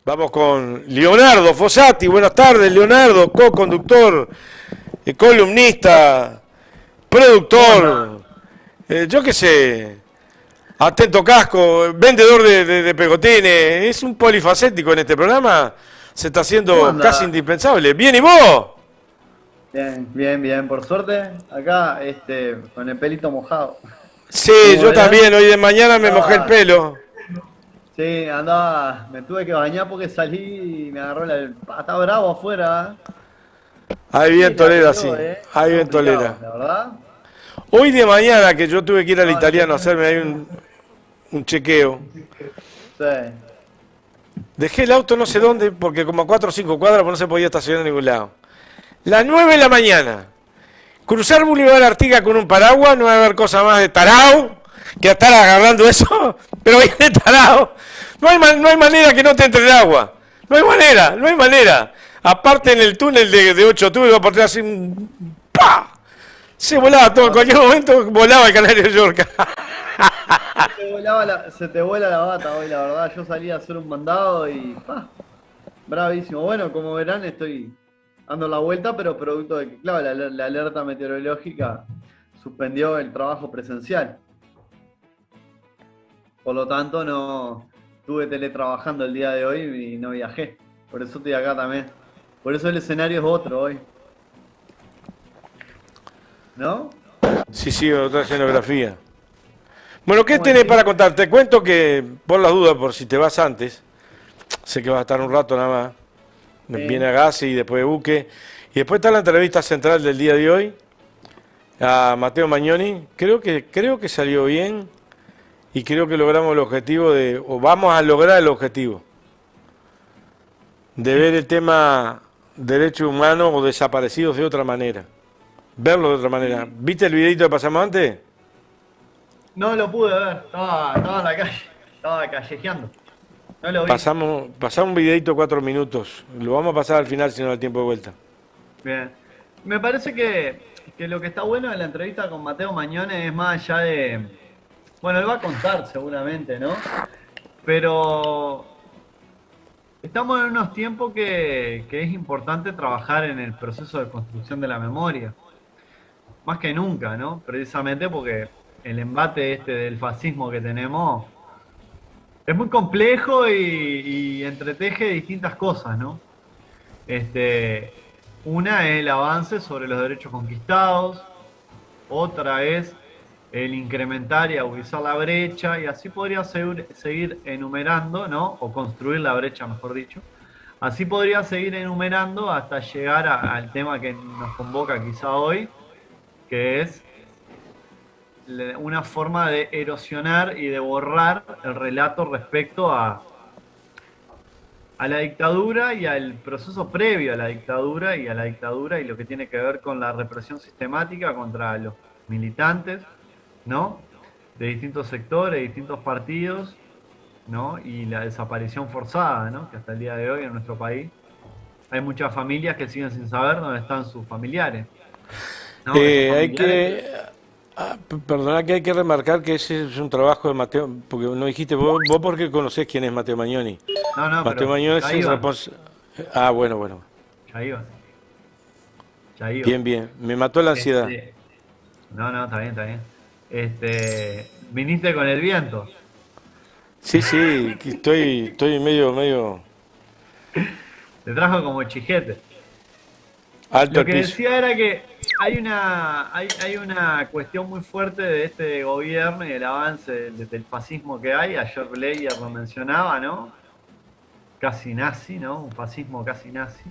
Vamos con Leonardo Fossati. Buenas tardes, Leonardo, co-conductor, columnista, ¿Cómo anda? productor, yo qué sé, atento casco, vendedor de pegotines. Es un polifacético en este programa. Se está ¿Cómo haciendo casi anda? indispensable. ¿Bien y vos? Bien, bien, bien. Por suerte, acá, con el pelito mojado. Sí, Como yo verán, también. Hoy de mañana me mojé el andaba, pelo. sí, andaba, me tuve que bañar porque salí y me agarró estaba bravo afuera. Ahí Sí, bien la tolera, pegó, sí. Ahí está bien complicado, tolera. la verdad. Hoy de mañana que yo tuve que ir al No, la italiano a cuestión es hacerme ahí que, un chequeo. sí. Dejé el auto no ¿Y sé cómo? dónde, porque como a 4 o 5 cuadras pues no se podía estacionar en ningún lado. Las 9 de la mañana. Cruzar Boulevard Artigas con un paraguas, no va a haber cosa más de tarao que estar agarrando eso, pero viene tarao. No hay manera que no te entre el agua. No hay manera, no hay manera. Aparte en el túnel de 8 tubos va por detrás así, ¡pa! Se volaba todo, en No, cualquier momento volaba el canario de Yorca. se te vuela la bata hoy, la verdad. Yo salí a hacer un mandado y, bravísimo. Bueno, como verán, estoy dando la vuelta, pero producto de que, claro, la alerta meteorológica suspendió el trabajo presencial. Por lo tanto, no estuve teletrabajando el día de hoy y no viajé. Por eso estoy acá también. Por eso el escenario es otro hoy, ¿no? Sí, sí, otra escenografía. Bueno, ¿qué ¿Cómo tenés para decís? contar? Te cuento que, por las dudas, por si te vas antes, sé que vas a estar un rato nada más. Viene a Sí. Gassi y después Buque. Y después está la entrevista central del día de hoy a Mateo Magnoni. Creo que salió bien y creo que logramos el objetivo o vamos a lograr el objetivo, de ver el tema derechos humanos o desaparecidos de otra manera. Verlo de otra manera. Y ¿Viste el videito que pasamos antes? no lo pude ver, estaba en la calle, estaba callejeando. No lo vi. Pasamos un videito de 4 minutos. Lo vamos a pasar al final si no da tiempo de vuelta. Bien. Me parece que lo que está bueno en la entrevista con Mateo Mañone es más allá de. Bueno, él va a contar seguramente, ¿no? Pero estamos en unos tiempos que es importante trabajar en el proceso de construcción de la memoria. Más que nunca, ¿no? Precisamente porque el embate este del fascismo que tenemos es muy complejo y entreteje distintas cosas, ¿no? Este, una es el avance sobre los derechos conquistados, otra es el incrementar y agudizar la brecha, y así podría seguir enumerando, ¿no? O construir la brecha, mejor dicho. Así podría seguir enumerando hasta llegar al tema que nos convoca quizá hoy, que es una forma de erosionar y de borrar el relato respecto a la dictadura y al proceso previo a la dictadura y a la dictadura y lo que tiene que ver con la represión sistemática contra los militantes, ¿no? De distintos sectores, distintos partidos, ¿no? Y la desaparición forzada, ¿no? Que hasta el día de hoy en nuestro país hay muchas familias que siguen sin saber dónde están sus familiares, ¿no? Esos Hay familiares que... que, perdona que hay que remarcar que ese es un trabajo de Mateo, porque no dijiste vos porque conocés quién es Mateo Magnoni. No, no, Mateo pero Magnoni es ya el iba, responsable. Ah, bueno, bueno. ya iba, ya iba. Bien, bien. Me mató la ansiedad. Este, no, no, está bien, está bien. Viniste con el viento. Sí, sí, que estoy medio Te trajo como chijete. alto Lo al que piso. decía era que hay una cuestión muy fuerte de este gobierno y el avance del fascismo que hay. Ayer Bleyer lo mencionaba, ¿no? Casi nazi, ¿no? Un fascismo casi nazi.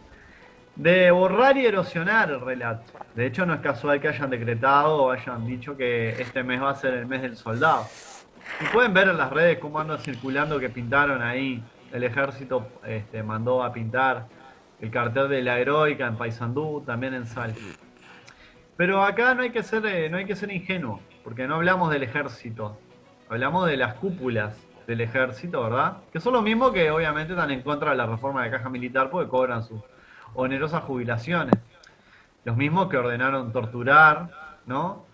De borrar y erosionar el relato. De hecho, no es casual que hayan decretado o hayan dicho que este mes va a ser el mes del soldado. Y pueden ver en las redes cómo anda circulando que pintaron ahí. El ejército mandó a pintar el cartel de la heroica en Paysandú, también en Salta. Pero acá no hay que ser ingenuo, porque no hablamos del ejército, hablamos de las cúpulas del ejército, ¿verdad? Que son los mismos que obviamente están en contra de la reforma de caja militar porque cobran sus onerosas jubilaciones. Los mismos que ordenaron torturar, ¿no?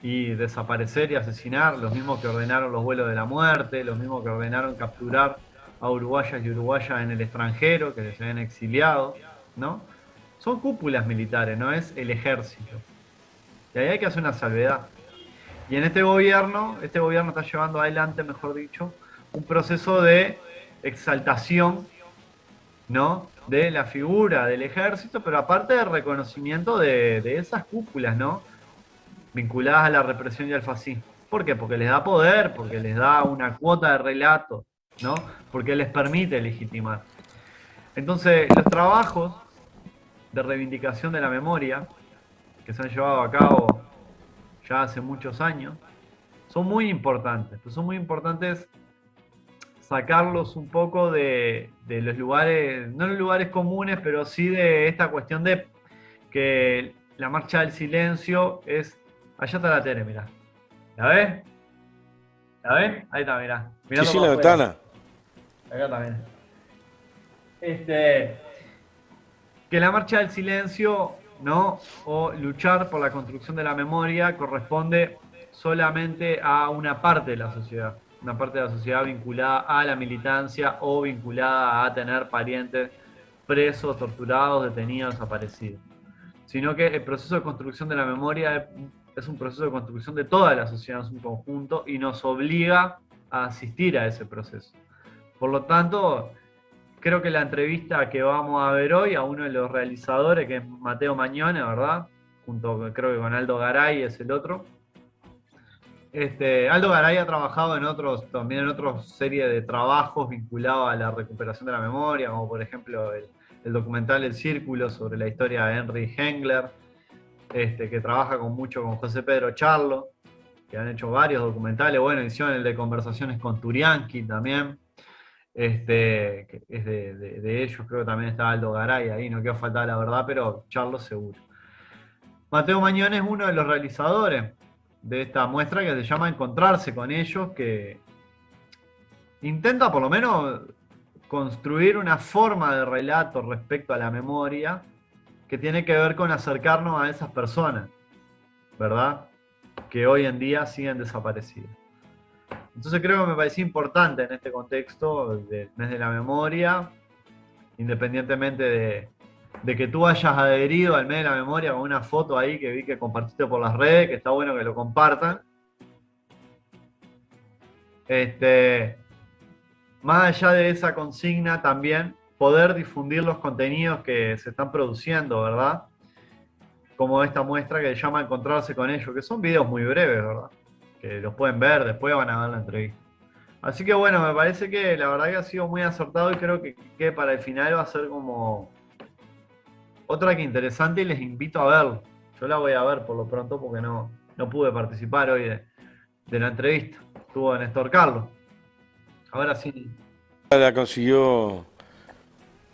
Y desaparecer y asesinar, los mismos que ordenaron los vuelos de la muerte, los mismos que ordenaron capturar a uruguayas y uruguayas en el extranjero que se habían exiliado, ¿no? Son cúpulas militares, no es el ejército. Y ahí hay que hacer una salvedad. Y en este gobierno está llevando adelante, mejor dicho, un proceso de exaltación, ¿no? De la figura del ejército, pero aparte de reconocimiento de esas cúpulas, ¿no? Vinculadas a la represión y al fascismo. ¿Por qué? Porque les da poder, porque les da una cuota de relato, ¿no? Porque les permite legitimar. Entonces, los trabajos de reivindicación de la memoria que se han llevado a cabo ya hace muchos años son muy importantes. Pues son muy importantes sacarlos un poco de los lugares, no los lugares comunes, pero sí de esta cuestión de que la marcha del silencio es... Allá está la tele, mirá. ¿La ves? ¿La ves? Ahí está, mirá. Sí, Mirando sí, para la afuera. ventana. Acá también. Que la marcha del silencio, ¿no? O luchar por la construcción de la memoria corresponde solamente a una parte de la sociedad. Una parte de la sociedad vinculada a la militancia o vinculada a tener parientes presos, torturados, detenidos, desaparecidos. Sino que el proceso de construcción de la memoria es un proceso de construcción de toda la sociedad en su conjunto y nos obliga a asistir a ese proceso. Por lo tanto, creo que la entrevista que vamos a ver hoy a uno de los realizadores, que es Mateo Mañone, ¿verdad? Junto, creo que con Aldo Garay es el otro. Aldo Garay ha trabajado también en otras series de trabajos vinculados a la recuperación de la memoria, como por ejemplo el documental El Círculo sobre la historia de Henry Hengler, que trabaja mucho con José Pedro Charlo, que han hecho varios documentales. Bueno, hicieron el de Conversaciones con Turianqui también. Que es de ellos, creo que también está Aldo Garay ahí, no quiero faltar la verdad, pero Charlo seguro. Mateo Mañón es uno de los realizadores de esta muestra que se llama Encontrarse con ellos, que intenta por lo menos construir una forma de relato respecto a la memoria que tiene que ver con acercarnos a esas personas, ¿verdad? Que hoy en día siguen desaparecidas. Entonces creo que me parecía importante en este contexto del mes de la memoria, independientemente de que tú hayas adherido al mes de la memoria con una foto ahí que vi que compartiste por las redes, que está bueno que lo compartan. Más allá de esa consigna también, poder difundir los contenidos que se están produciendo, ¿verdad? Como esta muestra que se llama Encontrarse con ellos, que son videos muy breves, ¿verdad? Que los pueden ver, después van a ver la entrevista. Así que bueno, me parece que la verdad que ha sido muy acertado y creo que para el final va a ser como otra que interesante y les invito a verlo. Yo la voy a ver por lo pronto porque no pude participar hoy de la entrevista. Estuvo Néstor Carlos. Ahora sí. La consiguió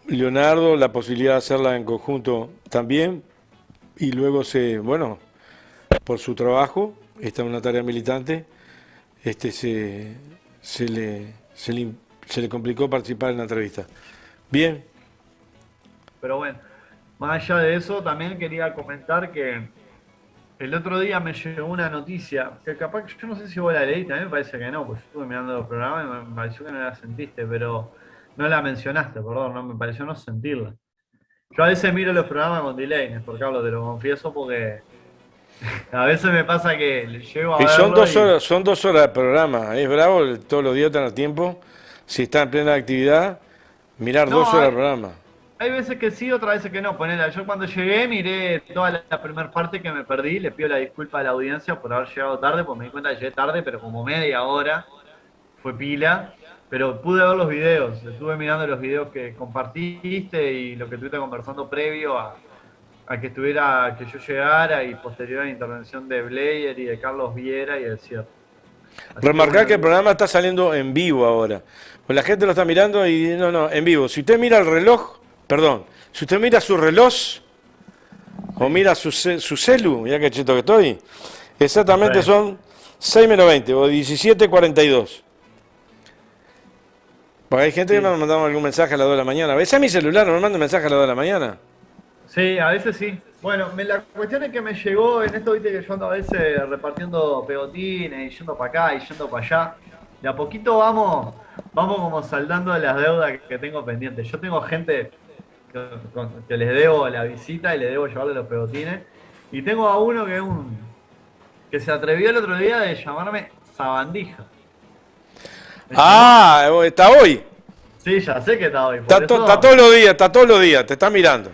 Leonardo, la posibilidad de hacerla en conjunto también, y luego bueno, por su trabajo, esta es una tarea militante, se le complicó participar en la entrevista. Bien. Pero bueno, más allá de eso, también quería comentar que el otro día me llegó una noticia, que capaz que yo no sé si vos la leíste, a mí me parece que no, pues yo estuve mirando los programas y me pareció que no la sentiste, pero no la mencionaste, perdón, no me pareció no sentirla. Yo a veces miro los programas con delay, Néstor Carlos, te lo confieso, porque a veces me pasa que llego a Y verlo son 2 horas de programa, es bravo todos los días tener tiempo, si está en plena actividad, mirar No, 2 horas de programa. hay veces que sí, otras veces que no. Ponele, yo cuando llegué miré toda la primera parte que me perdí, le pido la disculpa a la audiencia por haber llegado tarde, porque me di cuenta que llegué tarde, pero como media hora, fue pila, pero pude ver los videos, estuve mirando los videos que compartiste y lo que estuviste conversando previo a que yo llegara y posterior a la intervención de Blair y de Carlos Viera y del cierre. Así Remarcar bueno, que el programa está saliendo en vivo ahora. Pues la gente lo está mirando y no, en vivo. Si usted mira el reloj, perdón, si usted mira su reloj o mira su celu, mirá qué cheto que estoy, exactamente son 6 menos 20 o 17:42. Porque hay gente que me mandaba algún mensaje a las 2 de la mañana. ¿Ves a mi celular? ¿No me manda mensaje a las 2 de la mañana? sí, a veces sí. Bueno, la cuestión es que me llegó en esto, viste que yo ando a veces repartiendo pegotines y yendo para acá y yendo para allá. de a poquito vamos como saldando las deudas que tengo pendientes. Yo tengo gente que les debo la visita y les debo llevarle los pegotines. Y tengo a uno que se atrevió el otro día de llamarme sabandija. ¿Me llamó? Ah, está hoy. Sí, ya sé que está hoy, por Está eso. todos los días, está todos los días, te está mirando.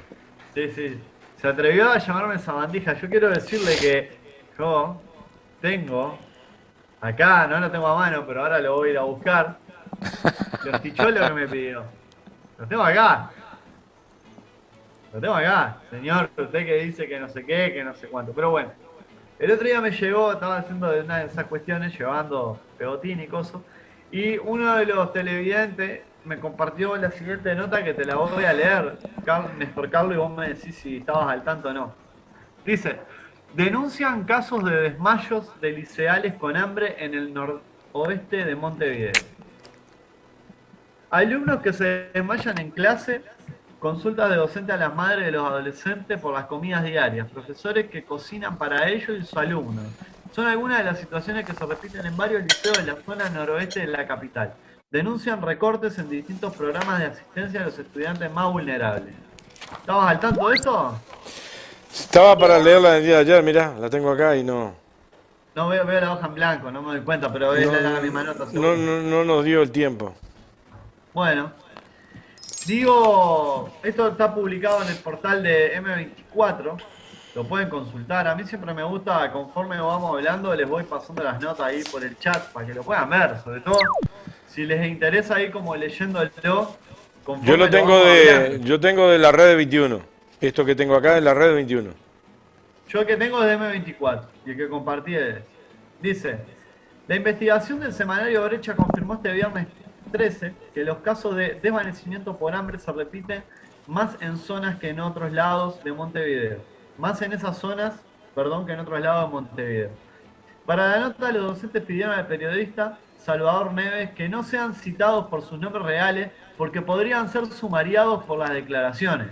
Sí, sí. Se atrevió a llamarme sabandija. Yo quiero decirle que yo tengo acá, no lo tengo a mano, pero ahora lo voy a ir a buscar. Los ticholos que me pidió. Los tengo acá. Lo tengo acá. Señor, usted que dice que no sé qué, que no sé cuánto. Pero bueno. El otro día me llegó, estaba haciendo una de esas cuestiones, llevando pegotín y cosas, y uno de los televidentes me compartió la siguiente nota que te la voy a leer, Néstor Carlos, y vos me decís si estabas al tanto o no. Dice, denuncian casos de desmayos de liceales con hambre en el noroeste de Montevideo. Alumnos que se desmayan en clase, consultas de docente a las madres de los adolescentes por las comidas diarias, profesores que cocinan para ellos y sus alumnos. Son algunas de las situaciones que se repiten en varios liceos de la zona noroeste de la capital. Denuncian recortes en distintos programas de asistencia a los estudiantes más vulnerables. ¿Estabas al tanto de esto? Estaba para leerla del día de ayer, mirá, la tengo acá y no. No veo la hoja en blanco, no me doy cuenta, pero es No, la misma nota no, seguro. no nos dio el tiempo. Bueno, digo, esto está publicado en el portal de M24, lo pueden consultar. A mí siempre me gusta, conforme vamos hablando, les voy pasando las notas ahí por el chat para que lo puedan ver. Sobre todo, si les interesa ir como leyéndolo, conforme lo vamos hablando. Yo tengo de la red 21. Esto que tengo acá es la red 21. Yo el que tengo es de M24 y el que compartí es. Dice, la investigación del semanario Brecha confirmó este viernes 13 que los casos de desvanecimiento por hambre se repiten más en zonas que en otros lados de Montevideo. Más en esas zonas, perdón, que en otros lados de Montevideo. Para la nota, los docentes pidieron al periodista Salvador Neves que no sean citados por sus nombres reales porque podrían ser sumariados por las declaraciones.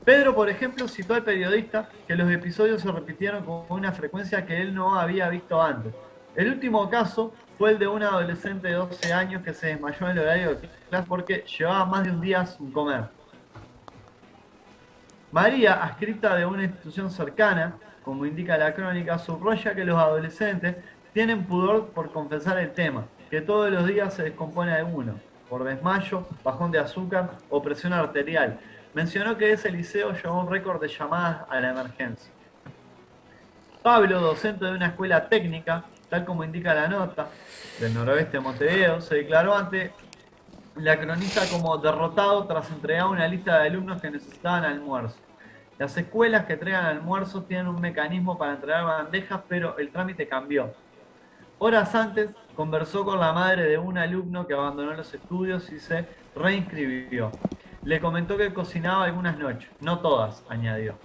Pedro, por ejemplo, citó al periodista que los episodios se repitieron con una frecuencia que él no había visto antes. El último caso fue el de una adolescente de 12 años que se desmayó en el horario de clase porque llevaba más de un día sin comer. María, adscrita de una institución cercana, como indica la crónica, subraya que los adolescentes tienen pudor por confesar el tema, que todos los días se descompone alguno, por desmayo, bajón de azúcar o presión arterial. Mencionó que ese liceo llevó un récord de llamadas a la emergencia. Pablo, docente de una escuela técnica, tal como indica la nota, del noroeste de Montevideo, se declaró ante la cronista como derrotado tras entregar una lista de alumnos que necesitaban almuerzo. Las escuelas que entregan almuerzos tienen un mecanismo para entregar bandejas, pero el trámite cambió. Horas antes conversó con la madre de un alumno que abandonó los estudios y se reinscribió. Le comentó que cocinaba algunas noches, no todas, añadió.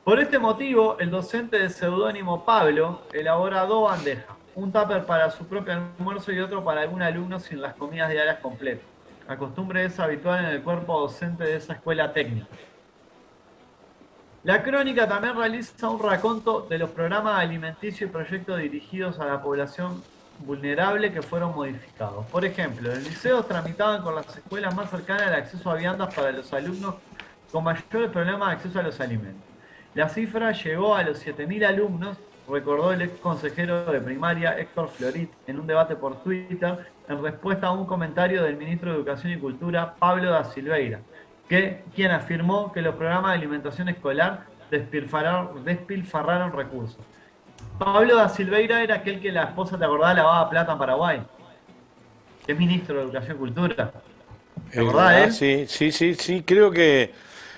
Por este motivo, el docente de seudónimo Pablo elabora dos bandejas, un tupper para su propio almuerzo y otro para algún alumno sin las comidas diarias completas. La costumbre es habitual en el cuerpo docente de esa escuela técnica. La crónica también realiza un raconto de los programas alimenticios y proyectos dirigidos a la población vulnerable que fueron modificados. Por ejemplo, los liceos tramitaban con las escuelas más cercanas el acceso a viandas para los alumnos con mayores problemas de acceso a los alimentos. La cifra llegó a los 7.000 alumnos, recordó el ex consejero de primaria Héctor Florit en un debate por Twitter en respuesta a un comentario del ministro de Educación y Cultura, Pablo da Silveira, quien afirmó que los programas de alimentación escolar despilfarraron recursos. Pablo da Silveira era aquel que la esposa, ¿te acordás?, lavaba plata en Paraguay, que es ministro de Educación y Cultura. ¿Te acordás de él? Sí, creo que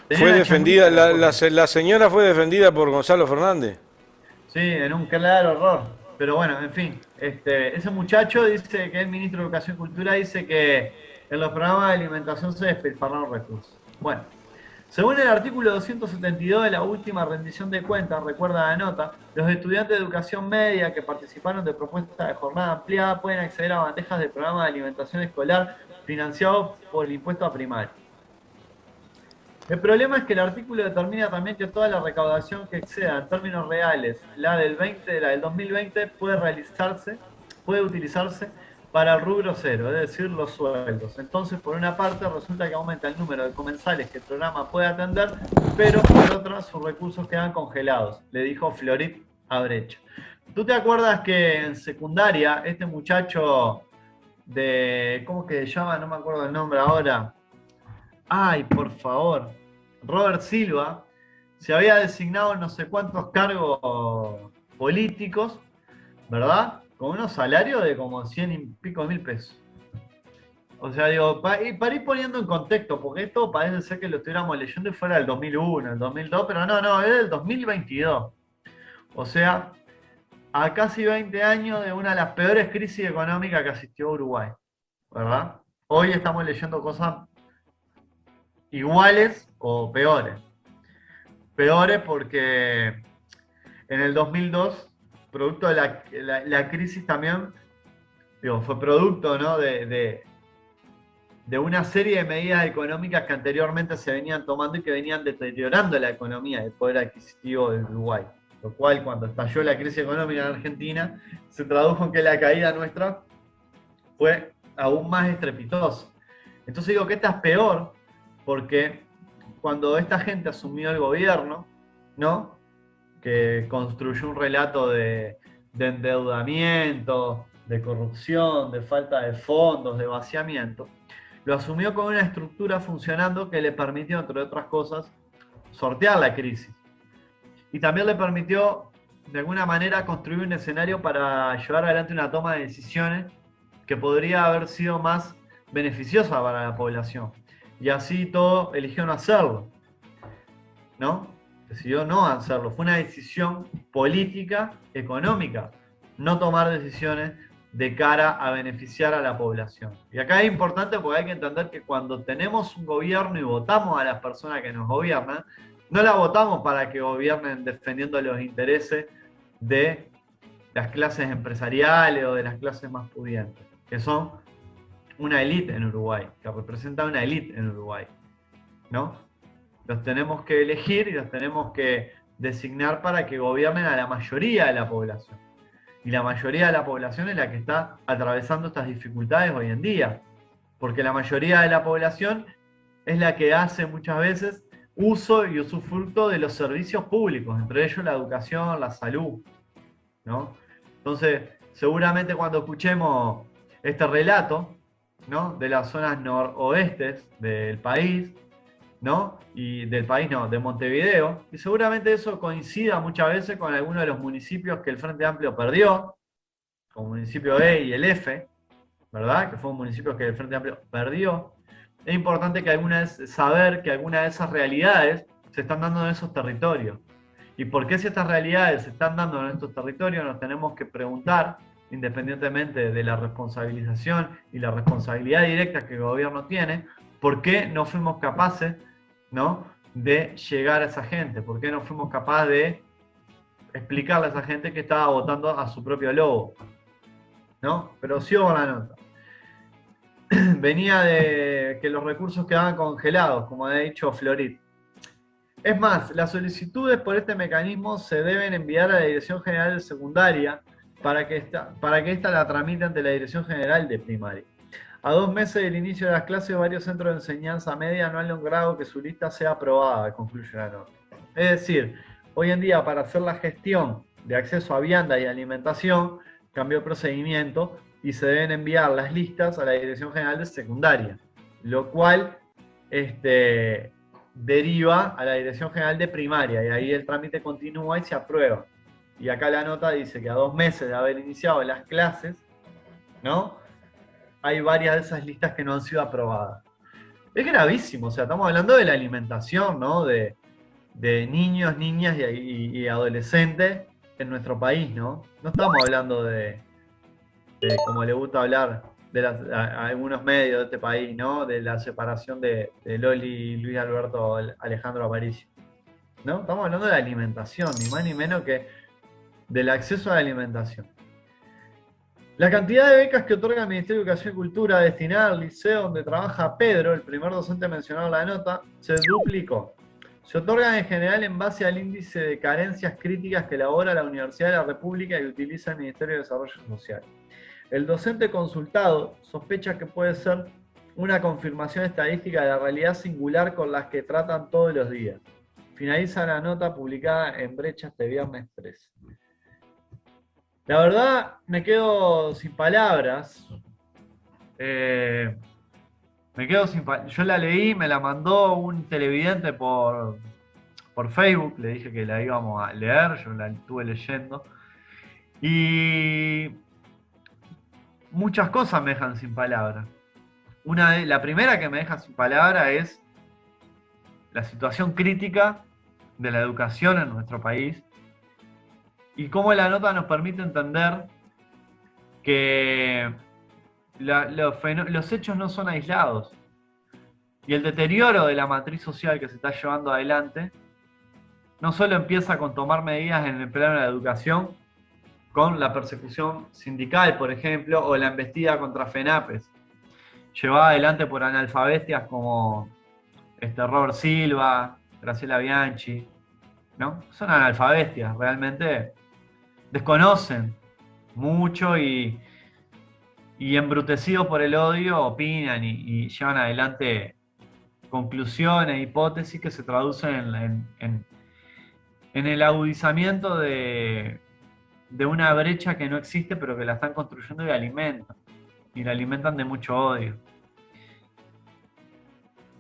Tenía fue una defendida, chamuza. la señora fue defendida por Gonzalo Fernández. Sí, en un claro error. Pero bueno, en fin, ese muchacho dice que es ministro de Educación y Cultura, dice que en los programas de alimentación se despilfarraron recursos. Bueno, según el artículo 272 de la última rendición de cuentas, recuerda la nota, los estudiantes de educación media que participaron de propuestas de jornada ampliada pueden acceder a bandejas del programa de alimentación escolar financiado por el impuesto a primario. El problema es que el artículo determina también que toda la recaudación que exceda en términos reales la del 2020 puede utilizarse para el rubro cero, es decir, los sueldos. Entonces, por una parte, resulta que aumenta el número de comensales que el programa puede atender, pero por otra, sus recursos quedan congelados, le dijo Florit Abrecha. ¿Tú te acuerdas que en secundaria este muchacho ¿cómo que se llama? No me acuerdo el nombre ahora. Ay, por favor. Robert Silva se había designado no sé cuántos cargos políticos, ¿verdad? Con unos salarios de como 100 y pico mil pesos. O sea, digo, para ir poniendo en contexto, porque esto parece ser que lo estuviéramos leyendo y fuera del 2001, el 2002, pero no, es del 2022. O sea, a casi 20 años de una de las peores crisis económicas que asistió Uruguay, ¿verdad? Hoy estamos leyendo cosas iguales o peores. Peores porque en el 2002, producto de la crisis también, digo, fue producto, ¿no? de una serie de medidas económicas que anteriormente se venían tomando y que venían deteriorando la economía, el poder adquisitivo del Uruguay. Lo cual, cuando estalló la crisis económica en Argentina, se tradujo en que la caída nuestra fue aún más estrepitosa. Entonces digo que esta es peor porque cuando esta gente asumió el gobierno, ¿no? Que construyó un relato de endeudamiento, de corrupción, de falta de fondos, de vaciamiento, lo asumió con una estructura funcionando que le permitió, entre otras cosas, sortear la crisis. Y también le permitió, de alguna manera, construir un escenario para llevar adelante una toma de decisiones que podría haber sido más beneficiosa para la población. Y así todo eligió no hacerlo, ¿no? Decidió no hacerlo. Fue una decisión política, económica, no tomar decisiones de cara a beneficiar a la población. Y acá es importante porque hay que entender que cuando tenemos un gobierno y votamos a las personas que nos gobiernan, no la votamos para que gobiernen defendiendo los intereses de las clases empresariales o de las clases más pudientes, que son una élite en Uruguay, que representa una élite en Uruguay, ¿no? Los tenemos que elegir y los tenemos que designar para que gobiernen a la mayoría de la población. Y la mayoría de la población es la que está atravesando estas dificultades hoy en día, porque la mayoría de la población es la que hace muchas veces uso y usufructo de los servicios públicos, entre ellos la educación, la salud, ¿no? Entonces, seguramente cuando escuchemos este relato, ¿no? De las zonas noroestes del país, ¿no? Y del país no, de Montevideo, y seguramente eso coincida muchas veces con algunos de los municipios que el Frente Amplio perdió, como el municipio E y el F, ¿verdad? Que fue un municipio que el Frente Amplio perdió. Es importante saber que algunas de esas realidades se están dando en esos territorios. ¿Y por qué si estas realidades se están dando en estos territorios? Nos tenemos que preguntar, independientemente de la responsabilización y la responsabilidad directa que el gobierno tiene, ¿por qué no fuimos capaces, ¿no? de llegar a esa gente? ¿Por qué no fuimos capaces de explicarle a esa gente que estaba votando a su propio lobo? ¿No? Pero sigo con la nota. Venía de que los recursos quedaban congelados, como ha dicho Florit. Es más, las solicitudes por este mecanismo se deben enviar a la Dirección General de Secundaria para que ésta la tramite ante la Dirección General de Primaria. A 2 meses del inicio de las clases, varios centros de enseñanza media no han logrado que su lista sea aprobada, concluye la nota. Es decir, hoy en día para hacer la gestión de acceso a vianda y alimentación, cambió el procedimiento y se deben enviar las listas a la Dirección General de Secundaria, lo cual deriva a la Dirección General de Primaria y ahí el trámite continúa y se aprueba. Y acá la nota dice que a 2 meses de haber iniciado las clases, ¿no? Hay varias de esas listas que no han sido aprobadas. Es gravísimo, o sea, estamos hablando de la alimentación, ¿no? De niños, niñas y adolescentes en nuestro país, ¿no? No estamos hablando como le gusta hablar a algunos medios de este país, ¿no? De la separación de Loli y Luis Alberto Alejandro Aparicio, ¿no? Estamos hablando de la alimentación, ni más ni menos que del acceso a la alimentación. La cantidad de becas que otorga el Ministerio de Educación y Cultura destinada al liceo donde trabaja Pedro, el primer docente mencionado en la nota, se duplicó. Se otorgan en general en base al índice de carencias críticas que elabora la Universidad de la República y utiliza el Ministerio de Desarrollo Social. El docente consultado sospecha que puede ser una confirmación estadística de la realidad singular con las que tratan todos los días. Finaliza la nota publicada en Brecha este viernes 3. La verdad, me quedo sin palabras. Yo la leí, me la mandó un televidente por Facebook, le dije que la íbamos a leer, yo la estuve leyendo. Y muchas cosas me dejan sin palabras. La primera que me deja sin palabras es la situación crítica de la educación en nuestro país y cómo la nota nos permite entender que los hechos no son aislados y el deterioro de la matriz social que se está llevando adelante no solo empieza con tomar medidas en el plano de la educación, con la persecución sindical, por ejemplo, o la embestida contra FENAPES, llevada adelante por analfabestias como Robert Silva, Graciela Bianchi, ¿no? Son analfabestias, realmente desconocen mucho y embrutecidos por el odio opinan y llevan adelante conclusiones, hipótesis que se traducen en el agudizamiento de una brecha que no existe pero que la están construyendo y la alimentan de mucho odio.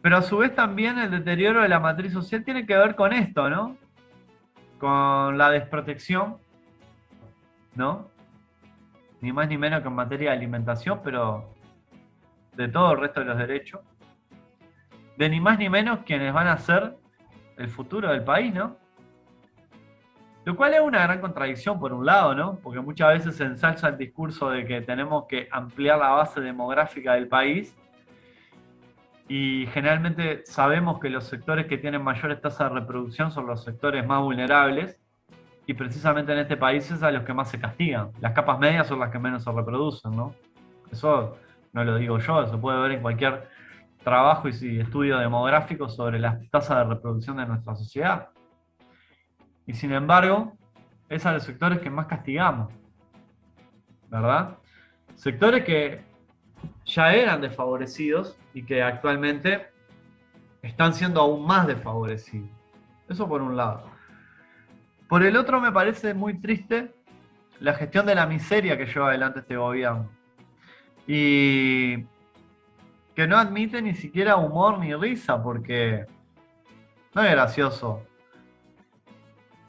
Pero a su vez también el deterioro de la matriz social tiene que ver con esto, ¿no? Con la desprotección, ¿no? Ni más ni menos que en materia de alimentación, pero de todo el resto de los derechos. De ni más ni menos quienes van a ser el futuro del país, ¿no? Lo cual es una gran contradicción por un lado, ¿no? Porque muchas veces se ensalza el discurso de que tenemos que ampliar la base demográfica del país y generalmente sabemos que los sectores que tienen mayores tasas de reproducción son los sectores más vulnerables y precisamente en este país es a los que más se castigan. Las capas medias son las que menos se reproducen, ¿no? Eso no lo digo yo, se puede ver en cualquier trabajo y estudio demográfico sobre las tasas de reproducción de nuestra sociedad. Y sin embargo, es a los sectores que más castigamos, ¿verdad? Sectores que ya eran desfavorecidos y que actualmente están siendo aún más desfavorecidos. Eso por un lado. Por el otro me parece muy triste la gestión de la miseria que lleva adelante este gobierno. Y que no admite ni siquiera humor ni risa, porque no es gracioso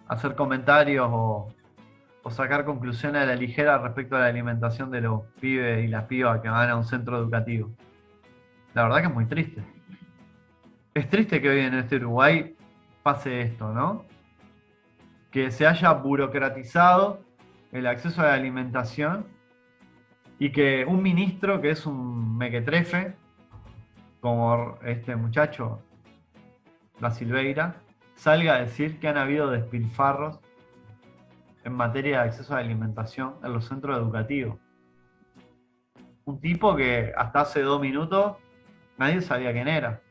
hacer comentarios o sacar conclusiones a la ligera respecto a la alimentación de los pibes y las pibas que van a un centro educativo. La verdad que es muy triste. Es triste que hoy en este Uruguay pase esto, ¿no? Que se haya burocratizado el acceso a la alimentación y que un ministro que es un mequetrefe, como este muchacho, Da Silveira, salga a decir que han habido despilfarros en materia de acceso a la alimentación en los centros educativos. Un tipo que hasta hace 2 minutos nadie sabía quién era.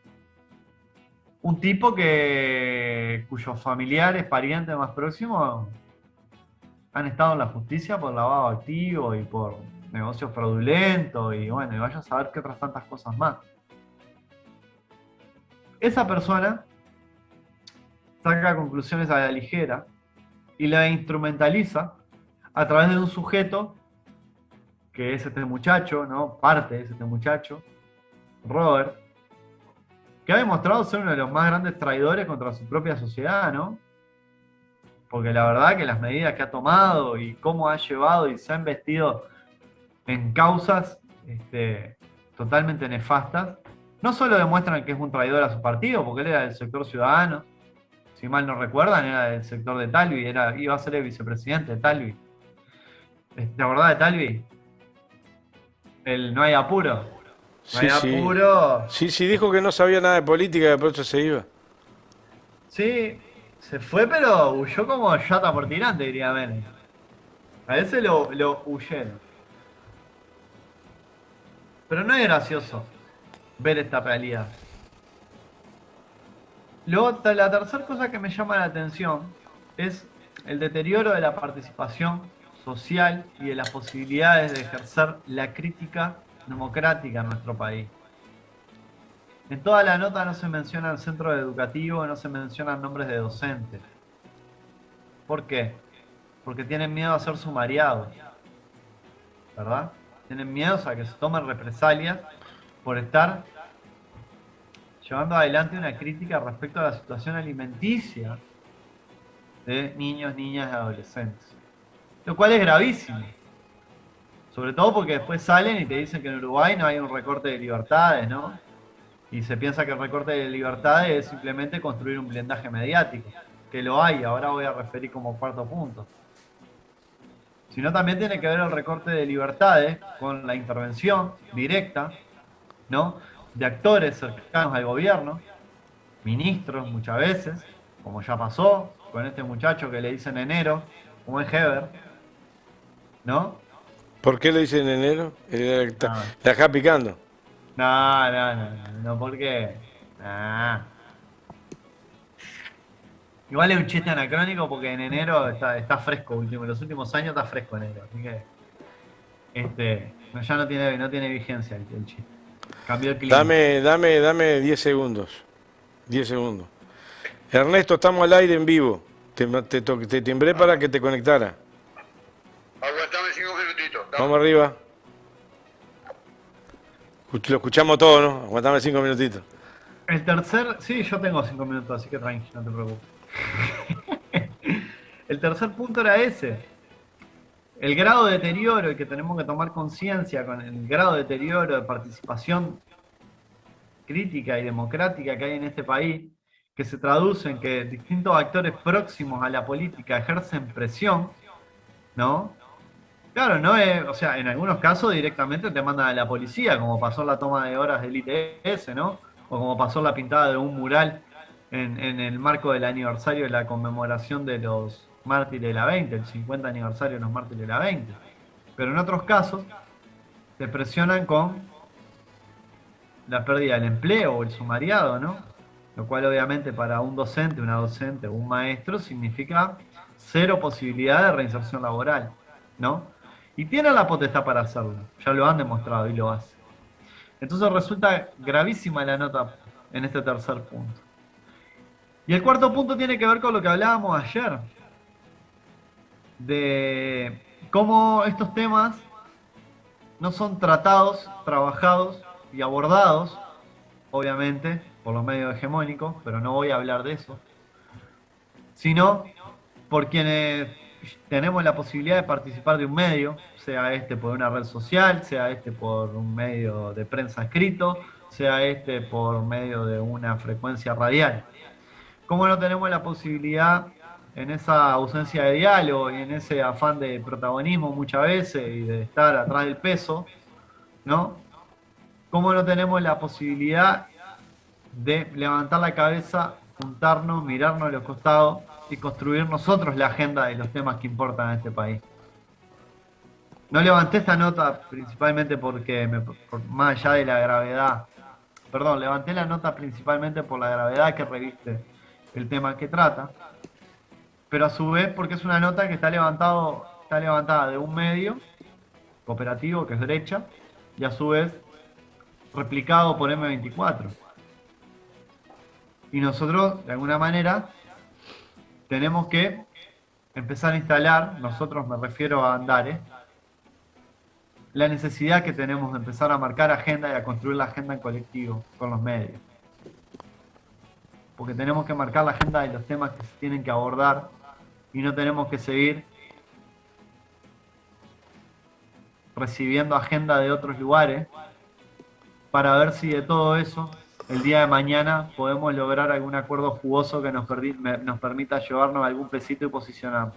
Un tipo cuyos familiares, parientes más próximos han estado en la justicia por lavado activo y por negocios fraudulentos y bueno, y vaya a saber qué otras tantas cosas más. Esa persona saca conclusiones a la ligera y la instrumentaliza a través de un sujeto que es este muchacho, ¿no? Parte es este muchacho, Robert, que ha demostrado ser uno de los más grandes traidores contra su propia sociedad, ¿no? Porque la verdad que las medidas que ha tomado y cómo ha llevado y se ha investido en causas totalmente nefastas, no solo demuestran que es un traidor a su partido, porque él era del sector ciudadano, si mal no recuerdan, era del sector de Talvi, iba a ser el vicepresidente de Talvi. ¿Te acordás de Talvi? El no hay apuro. No hay apuro. Sí, dijo que no sabía nada de política y de pronto se iba. Sí, se fue, pero huyó como llata por tirante, diría Menem. A ese lo huyeron. Pero no es gracioso ver esta realidad. Luego, la tercera cosa que me llama la atención es el deterioro de la participación social y de las posibilidades de ejercer la crítica democrática en nuestro país. En toda la nota no se menciona el centro educativo, no se mencionan nombres de docentes. ¿Por qué? Porque tienen miedo a ser sumariados, ¿verdad? Tienen miedo a que se tomen represalias por estar llevando adelante una crítica respecto a la situación alimenticia de niños, niñas y adolescentes. Lo cual es gravísimo. Sobre todo porque después salen y te dicen que en Uruguay no hay un recorte de libertades, ¿no? Y se piensa que el recorte de libertades es simplemente construir un blindaje mediático. Que lo hay, ahora voy a referir como cuarto punto. Sino también tiene que ver el recorte de libertades con la intervención directa, ¿no?, de actores cercanos al gobierno, ministros muchas veces, como ya pasó con este muchacho que le dicen enero, como es Heber, ¿no? ¿Por qué le dicen enero? No, La está picando. no, porque... Nah. Igual es un chiste anacrónico porque en enero está fresco, en los últimos años está fresco enero, así que ya no tiene vigencia el chiste. Cambió el clima. Dame 10 segundos. 10 segundos. Ernesto, estamos al aire en vivo. Te timbré para que te conectara. Aguantame 5 minutitos. Vamos arriba. Lo escuchamos todo, ¿no? Aguantame 5 minutitos. El tercer... Sí, yo tengo 5 minutos, así que tranqui, no te preocupes. El tercer punto era ese. El grado de deterioro, y que tenemos que tomar conciencia con el grado de deterioro de participación crítica y democrática que hay en este país, que se traduce en que distintos actores próximos a la política ejercen presión, ¿no? Claro, no es, o sea, en algunos casos directamente te mandan a la policía, como pasó en la toma de horas del ITS, ¿no? O como pasó la pintada de un mural en el marco del aniversario de la conmemoración de los mártires de la 20, el 50 aniversario de los mártires de la 20. Pero en otros casos te presionan con la pérdida del empleo o el sumariado, ¿no? Lo cual obviamente para un docente, una docente o un maestro significa cero posibilidad de reinserción laboral, ¿no? Y tienen la potestad para hacerlo, ya lo han demostrado y lo hacen. Entonces resulta gravísima la nota en este tercer punto. Y el cuarto punto tiene que ver con lo que hablábamos ayer, de cómo estos temas no son tratados, trabajados y abordados, obviamente, por los medios hegemónicos, pero no voy a hablar de eso, sino por quienes tenemos la posibilidad de participar de un medio, sea este por una red social, sea este por un medio de prensa escrito, sea este por medio de una frecuencia radial. ¿Cómo no tenemos la posibilidad, en esa ausencia de diálogo y en ese afán de protagonismo muchas veces y de estar atrás del peso, ¿no? ¿Cómo no tenemos la posibilidad de levantar la cabeza, juntarnos, mirarnos a los costados y construir nosotros la agenda de los temas que importan a este país? No levanté esta nota principalmente porque, más allá de la gravedad, levanté la nota principalmente por la gravedad que reviste el tema que trata, pero a su vez porque es una nota que está levantada de un medio cooperativo que es derecha y a su vez replicado por M24. Y nosotros, de alguna manera, tenemos que empezar a instalar, nosotros me refiero a Andares, la necesidad que tenemos de empezar a marcar agenda y a construir la agenda en colectivo con los medios. Porque tenemos que marcar la agenda de los temas que se tienen que abordar y no tenemos que seguir recibiendo agenda de otros lugares para ver si de todo eso el día de mañana podemos lograr algún acuerdo jugoso que nos permita llevarnos algún pesito y posicionarnos.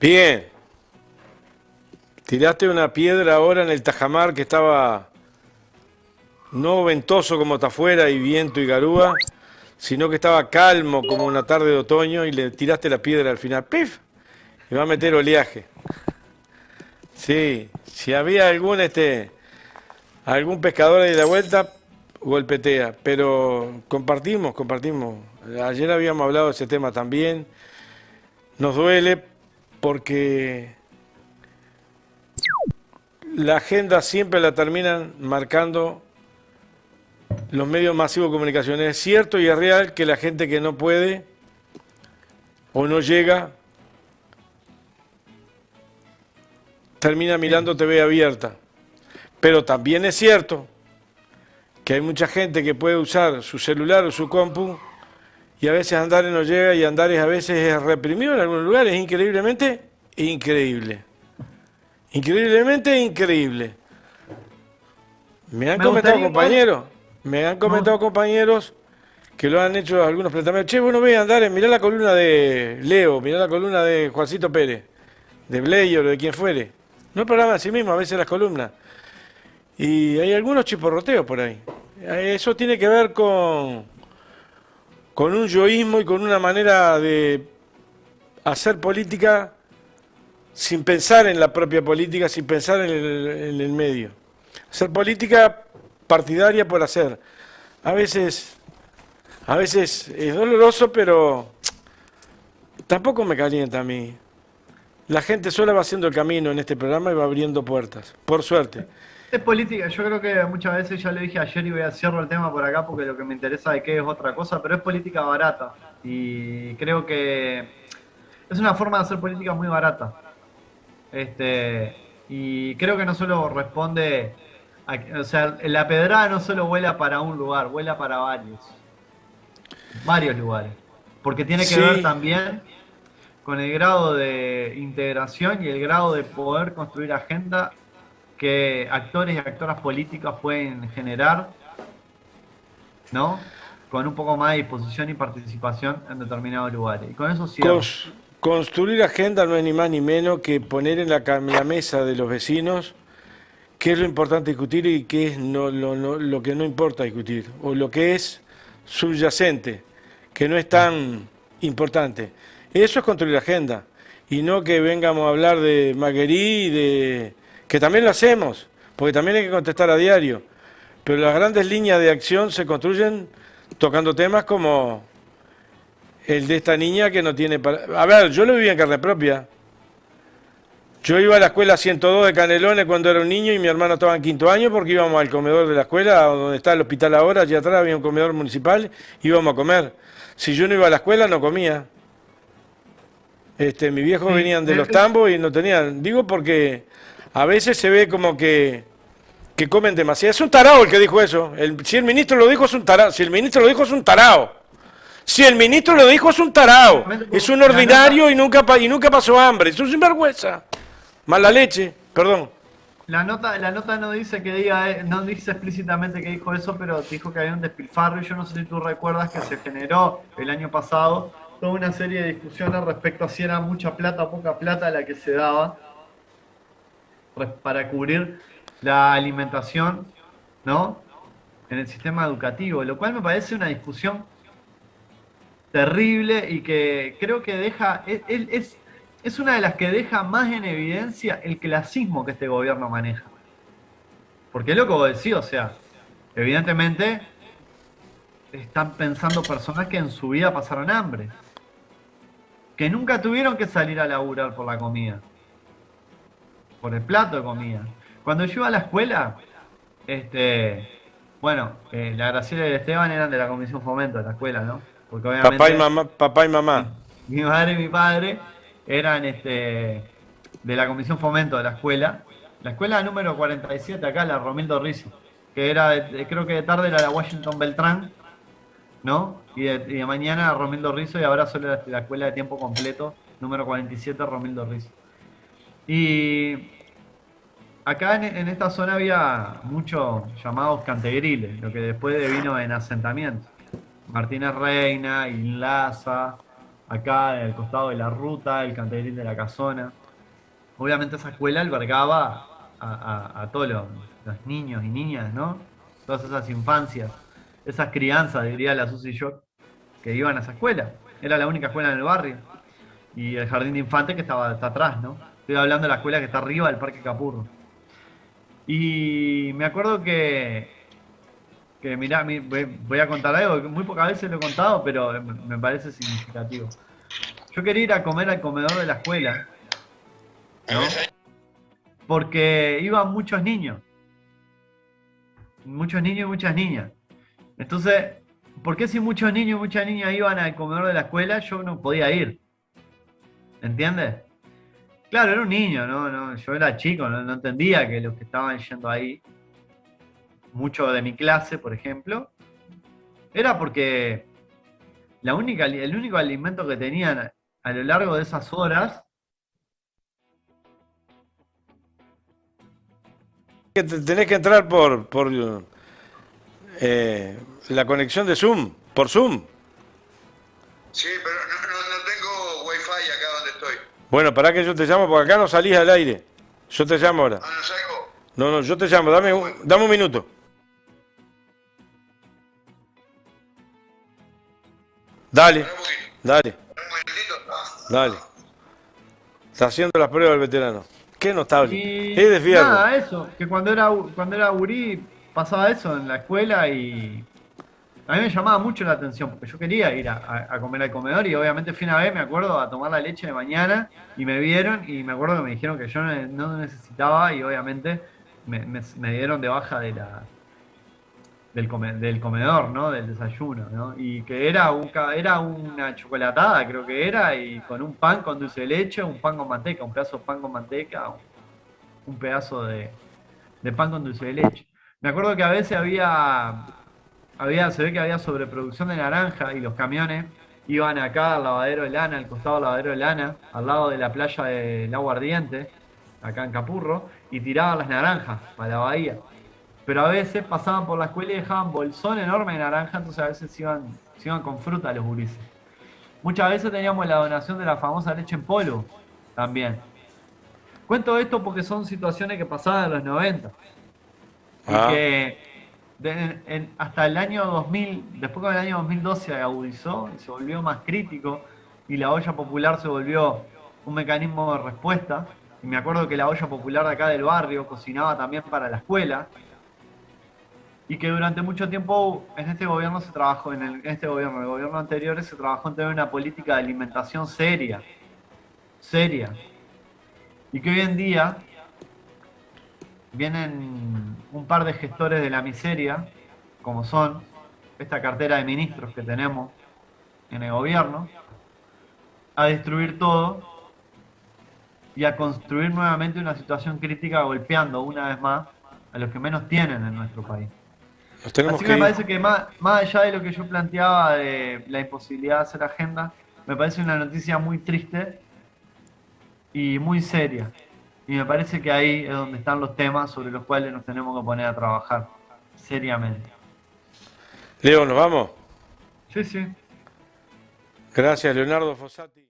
Bien. Tiraste una piedra ahora en el tajamar que estaba no ventoso como está afuera y viento y garúa, sino que estaba calmo como una tarde de otoño y le tiraste la piedra al final. ¡Pif! y va a meter oleaje. Sí, si había algún pescador ahí de la vuelta, golpetea, pero compartimos. Ayer habíamos hablado de ese tema también. Nos duele porque la agenda siempre la terminan marcando los medios masivos de comunicación. Es cierto y es real que la gente que no puede o no llega termina mirando TV abierta. Pero también es cierto que hay mucha gente que puede usar su celular o su compu y a veces Andares no llega y Andares a veces es reprimido en algunos lugares, increíblemente increíble. Increíblemente increíble. Me han comentado compañeros que lo han hecho algunos planteamientos. Che, bueno, ve Andares, mirá la columna de Leo, mirá la columna de Juancito Pérez, de Blair o de quien fuere. No el programa en sí mismo, a veces las columnas. Y hay algunos chiporroteos por ahí. Eso tiene que ver con un yoísmo y con una manera de hacer política sin pensar en la propia política, sin pensar en el medio. Hacer política partidaria por hacer. A veces es doloroso, pero tampoco me calienta a mí. La gente sola va haciendo el camino en este programa y va abriendo puertas, por suerte. Es política, yo creo que muchas veces, ya le dije ayer y voy a cierro el tema por acá porque lo que me interesa de qué es otra cosa, pero es política barata. Y creo que es una forma de hacer política muy barata. Y creo que no solo responde, o sea, la pedrada no solo vuela para un lugar, vuela para varios lugares. Porque tiene que ver Sí, también con el grado de integración y el grado de poder construir agenda que actores y actoras políticas pueden generar, ¿no? Con un poco más de disposición y participación en determinados lugares. Y con eso cierro. construir agenda no es ni más ni menos que poner en la mesa de los vecinos qué es lo importante discutir y qué es lo que no importa discutir, o lo que es subyacente, que no es tan importante. Eso es construir agenda, y no que vengamos a hablar de Maguerí, que también lo hacemos, porque también hay que contestar a diario, pero las grandes líneas de acción se construyen tocando temas como el de esta niña que no tiene... A ver, yo lo viví en carne propia. Yo iba a la escuela 102 de Canelones cuando era un niño y mi hermano estaba en quinto año porque íbamos al comedor de la escuela, donde está el hospital ahora, allí atrás había un comedor municipal, íbamos a comer. Si yo no iba a la escuela, no comía. Mis viejos Sí, venían de los tambos y no tenían. Digo porque a veces se ve como que comen demasiado. Es un tarao el que dijo eso. Si el ministro lo dijo, es un tarao. Si el ministro lo dijo, es un tarao. Si el ministro lo dijo, es un tarao. Es un ordinario y nunca pasó hambre. Es un sinvergüenza. Mala leche, perdón. La nota no dice que diga, no dice explícitamente que dijo eso, pero dijo que había un despilfarro y yo no sé si tú recuerdas que se generó el año pasado toda una serie de discusiones respecto a si era mucha plata o poca plata la que se daba para cubrir la alimentación, ¿no? En el sistema educativo, lo cual me parece una discusión terrible y que creo que es una de las que deja más en evidencia el clasismo que este gobierno maneja. Porque es lo que vos decís, o sea, evidentemente están pensando personas que en su vida pasaron hambre, que nunca tuvieron que salir a laburar por la comida, por el plato de comida. Cuando yo iba a la escuela, la Graciela y el Esteban eran de la Comisión Fomento de la escuela, ¿no? Porque obviamente Papá y mamá. mi madre y mi padre eran de la Comisión Fomento de la escuela. La escuela número 47 acá, la Romildo Rizzi, que era, creo que de tarde era la Washington Beltrán, ¿no? Y de mañana Romildo Rizzo y ahora solo la escuela de tiempo completo, número 47, Romildo Rizzo. Y acá en esta zona había muchos llamados cantegriles, lo que después vino en asentamiento. Martínez Reina, Inlaza, acá al costado de la ruta, el cantegril de la Casona. Obviamente esa escuela albergaba a todos los niños y niñas, ¿no? Todas esas infancias, esas crianzas, diría la Susi Shock, que iban a esa escuela. Era la única escuela en el barrio. y el jardín de infantes que está atrás, ¿no? Estoy hablando de la escuela que está arriba del Parque Capurro. Y me acuerdo que mirá, voy a contar algo que muy pocas veces lo he contado, pero me parece significativo. Yo quería ir a comer al comedor de la escuela, ¿no? Porque iban muchos niños y muchas niñas. Entonces, ¿por qué si muchos niños y muchas niñas iban al comedor de la escuela, yo no podía ir? ¿Entiendes? Claro, era un niño, no, yo era chico, no entendía que los que estaban yendo ahí, mucho de mi clase, por ejemplo, era porque el único alimento que tenían a lo largo de esas horas, Que tenés que entrar por la conexión de Zoom, por Zoom. Sí, pero no tengo wifi acá donde estoy. Bueno, pará que yo te llamo porque acá no salís al aire. Yo te llamo ahora. Ah, no salgo. No, yo te llamo, dame un minuto. Dale, Pará un poquito. dale, Un minutito. dale. Está haciendo las pruebas el veterano. Qué notable. y Es de fierro. nada, eso, que cuando era gurí pasaba eso en la escuela y a mí me llamaba mucho la atención porque yo quería ir a comer al comedor y obviamente fui una vez, me acuerdo, a tomar la leche de mañana y me vieron y me acuerdo que me dijeron que yo no necesitaba y obviamente me dieron de baja del comedor, ¿no? Del desayuno, ¿no? Y que era una chocolatada, creo que era, y con un pan con dulce de leche, un pan con manteca, un pedazo de pan con manteca, un pedazo de pan con dulce de leche. Me acuerdo que a veces se ve que había sobreproducción de naranja y los camiones iban acá al lavadero de lana, al costado del lavadero de lana, al lado de la playa del Agua Ardiente, acá en Capurro, y tiraban las naranjas para la bahía. Pero a veces pasaban por la escuela y dejaban bolsón enorme de naranja, entonces a veces se iban con fruta los gurises. Muchas veces teníamos la donación de la famosa leche en polvo también. Cuento esto porque son situaciones que pasaban en los 90 y Ah, que hasta el año 2000, después con el año 2012 se agudizó y se volvió más crítico y la olla popular se volvió un mecanismo de respuesta. Y me acuerdo que la olla popular de acá del barrio cocinaba también para la escuela y que durante mucho tiempo en este gobierno se trabajó, en este gobierno, en el gobierno anterior se trabajó en tener una política de alimentación seria, seria. Y que hoy en día vienen un par de gestores de la miseria, como son esta cartera de ministros que tenemos en el gobierno, a destruir todo y a construir nuevamente una situación crítica golpeando una vez más a los que menos tienen en nuestro país. nos tenemos Así que que me ir. parece que más allá de lo que yo planteaba de la imposibilidad de hacer agenda, me parece una noticia muy triste y muy seria. Y me parece que ahí es donde están los temas sobre los cuales nos tenemos que poner a trabajar seriamente. Leo, ¿nos vamos? Sí, sí. Gracias, Leonardo Fossati.